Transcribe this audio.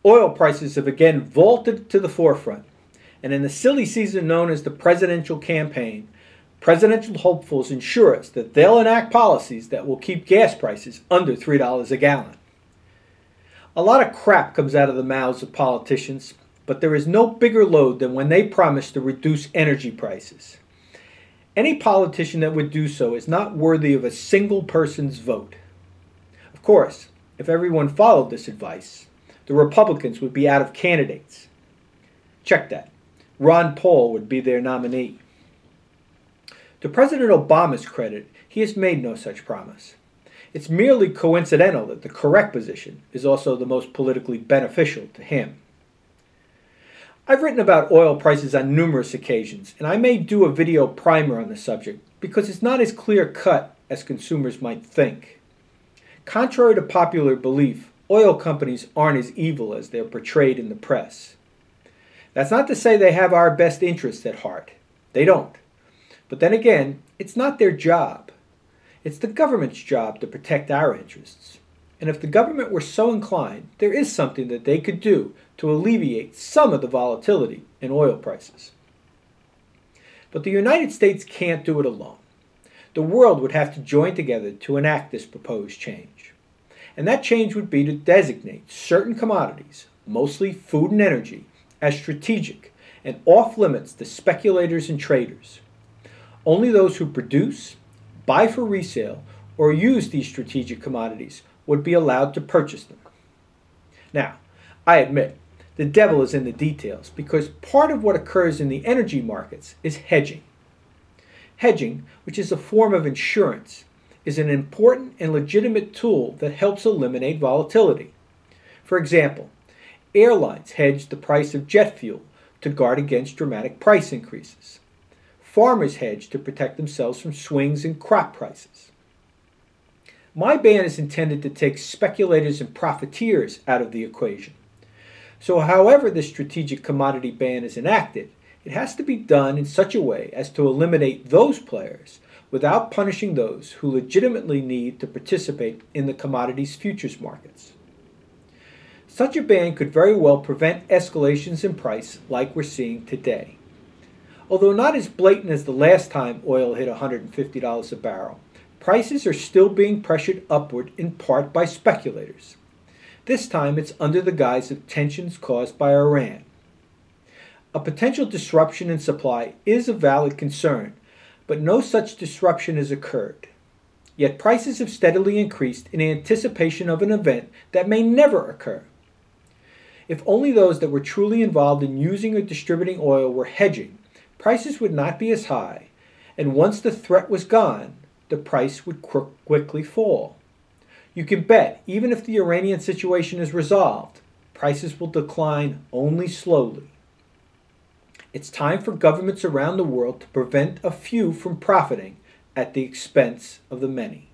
Oil prices have again vaulted to the forefront, and in the silly season known as the presidential campaign, presidential hopefuls ensure us that they'll enact policies that will keep gas prices under $3 a gallon. A lot of crap comes out of the mouths of politicians, but there is no bigger load than when they promise to reduce energy prices. Any politician that would do so is not worthy of a single person's vote. Of course, if everyone followed this advice, the Republicans would be out of candidates. Check that. Ron Paul would be their nominee. To President Obama's credit, he has made no such promise. It's merely coincidental that the correct position is also the most politically beneficial to him. I've written about oil prices on numerous occasions, and I may do a video primer on the subject because it's not as clear-cut as consumers might think. Contrary to popular belief, oil companies aren't as evil as they're portrayed in the press. That's not to say they have our best interests at heart. They don't. But then again, it's not their job. It's the government's job to protect our interests. And if the government were so inclined, there is something that they could do to alleviate some of the volatility in oil prices. But the United States can't do it alone. The world would have to join together to enact this proposed change. And that change would be to designate certain commodities, mostly food and energy, as strategic and off limits to speculators and traders. Only those who produce, buy for resale, or use these strategic commodities would be allowed to purchase them. Now, I admit, the devil is in the details because part of what occurs in the energy markets is hedging. Hedging, which is a form of insurance, is an important and legitimate tool that helps eliminate volatility. For example, airlines hedge the price of jet fuel to guard against dramatic price increases. Farmers hedge to protect themselves from swings in crop prices. My ban is intended to take speculators and profiteers out of the equation. So however the strategic commodity ban is enacted, it has to be done in such a way as to eliminate those players without punishing those who legitimately need to participate in the commodities futures markets. Such a ban could very well prevent escalations in price like we're seeing today. Although not as blatant as the last time oil hit $150 a barrel, prices are still being pressured upward in part by speculators. This time it's under the guise of tensions caused by Iran. A potential disruption in supply is a valid concern, but no such disruption has occurred. Yet prices have steadily increased in anticipation of an event that may never occur. If only those that were truly involved in using or distributing oil were hedging, prices would not be as high, and once the threat was gone, the price would quickly fall. You can bet, even if the Iranian situation is resolved, prices will decline only slowly. It's time for governments around the world to prevent a few from profiting at the expense of the many.